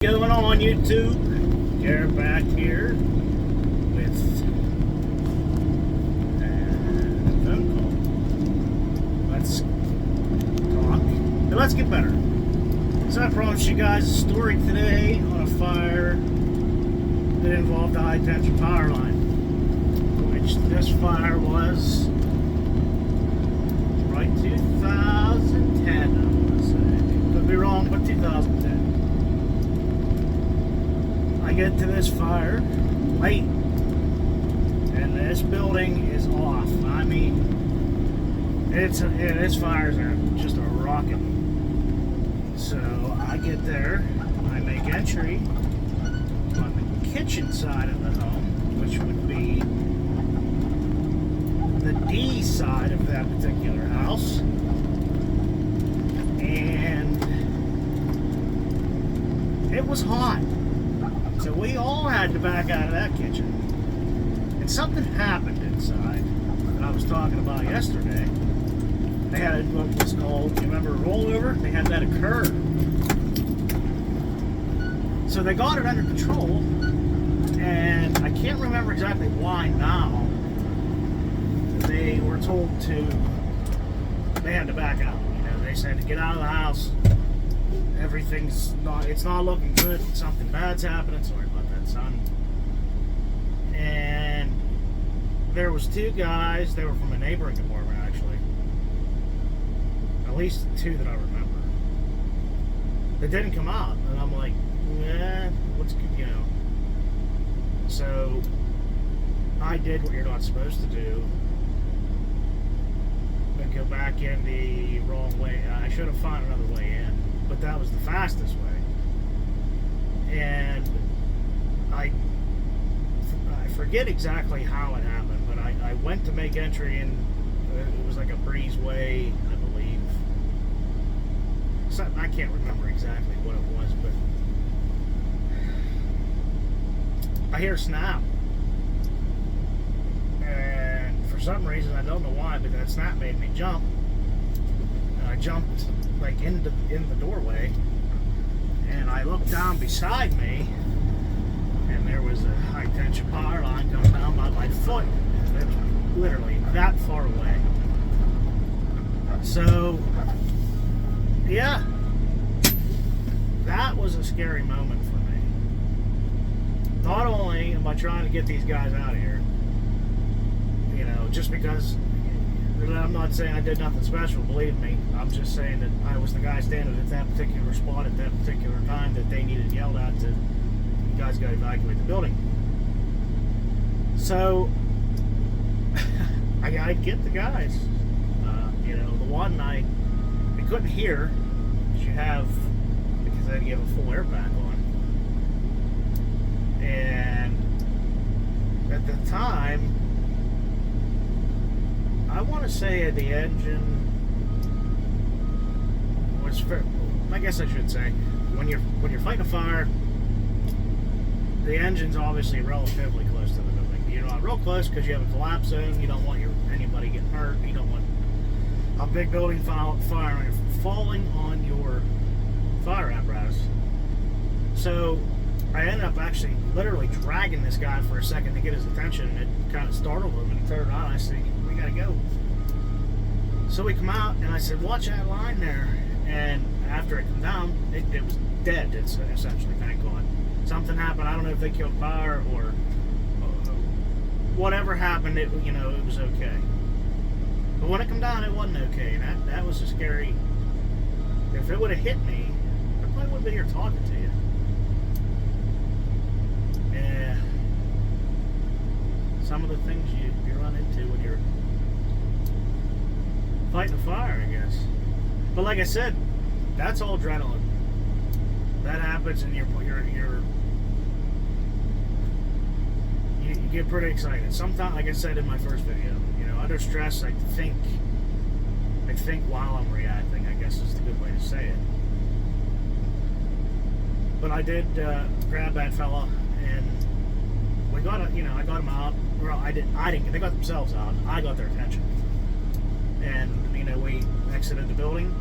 Going on YouTube? Garrett back here with a phone call. Let's talk and let's get better. So I promised you guys a story today on a fire that involved a high tension power line, which this fire was right 2010. I'm gonna say could be wrong, but 2010. I get to this fire late, and this building is off. I mean, this fires are just a rocket. So I get there, I make entry on the kitchen side of the home, which would be the D side of that particular house, and it was hot. So we all had to back out of that kitchen. And something happened inside that I was talking about yesterday. They had what was called, you remember, rollover? They had that occur. So they got it under control, and I can't remember exactly why now. They were told they had to back out. You know, they said to get out of the house. It's not looking good. Something bad's happening. Sorry about that, son. And there was two guys. They were from a neighboring apartment, actually. At least two that I remember. They didn't come out, and I'm like, what's good, you know? So I did what you're not supposed to do. But go back in the wrong way. I should have found another way in. But that was the fastest way. And I forget exactly how it happened, but I went to make entry, and it was like a breezeway, I believe. I can't remember exactly what it was, but I hear a snap. And for some reason, I don't know why, but that snap made me jump. And I jumped like in the doorway, and I looked down beside me, and there was a high tension power line coming down by my foot. It was literally that far away. So yeah, that was a scary moment for me. Not only am I trying to get these guys out of here, you know, just because I'm not saying I did nothing special, believe me. I'm just saying that I was the guy standing at that particular spot at that particular time that they needed yelled at to, you guys got to evacuate the building. So, I got to get the guys. You know, the one night, we couldn't hear, because I had to give a full air pack on. And at the time, I want to say the engine was I guess I should say, when you're fighting a fire, the engine's obviously relatively close to the building. You're not real close because you have a collapse zone. You don't want anybody getting hurt. You don't want a big building fire falling on your fire apparatus. So I ended up actually literally dragging this guy for a second to get his attention, and it kind of startled him, and he turned around and I said, we gotta go. So we come out, and I said, watch that line there. And after it came down, it was dead, it's essentially, thank God. Something happened. I don't know if they killed fire or whatever happened, it was okay. But when it came down, it wasn't okay, and that was a scary. If it would have hit me, I probably wouldn't be here talking to you. Yeah. Some of the things you run into when you're fighting a fire, I guess. But like I said, that's all adrenaline. That happens, and you get pretty excited. Sometimes, like I said in my first video, under stress, I think while I'm reacting, I guess is the good way to say it. But I did grab that fella, and we got I got him out. Well, I didn't. They got themselves out. I got their attention, and we exited the building,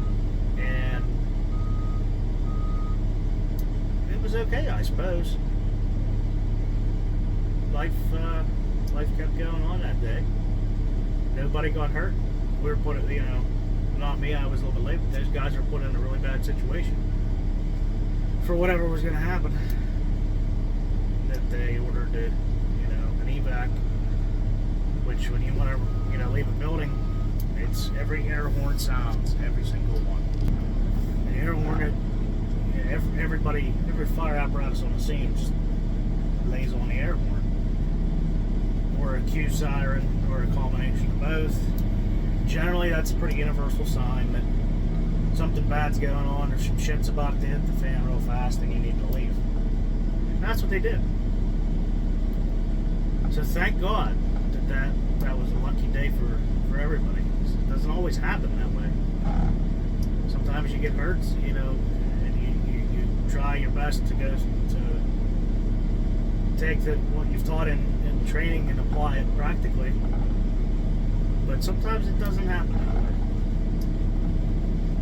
and it was okay, I suppose. Life kept going on that day. Nobody got hurt. We were put, not me. I was a little bit late, but those guys were put in a really bad situation for whatever was going to happen. That they ordered, an evac, which when you want to, leave a building, it's every air horn sounds, every single one. The air horn, every fire apparatus on the scene just lays on the air horn, or a Q siren, or a combination of both. Generally, that's a pretty universal sign that something bad's going on, or some shit's about to hit the fan real fast and you need to leave. And that's what they did. So thank God that was a lucky day for everybody. It doesn't always happen that way. Sometimes you get hurt, and you try your best to go to take what you've taught in training and apply it practically. But sometimes it doesn't happen that way.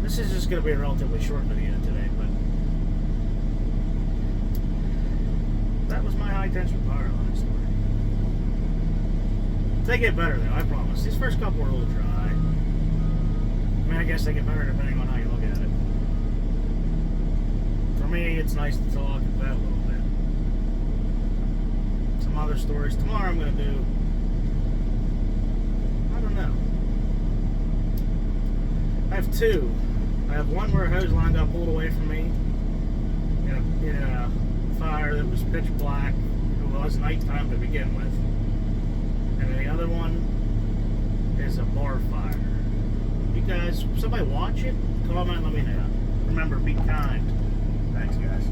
This is just going to be a relatively short video today, but that was my high tension power line story. They get better though, I promise. These first couple were a little dry. I mean, I guess they get better depending on how you look at it. For me, it's nice to talk about a little bit. Some other stories. Tomorrow I'm going to do, I don't know. I have two. I have one where a hose line got pulled away from me in a fire that was pitch black. It was nighttime to begin with. And the other one is a bar fire. You guys, somebody watch it? Comment and let me know. Remember, be kind. Thanks, guys.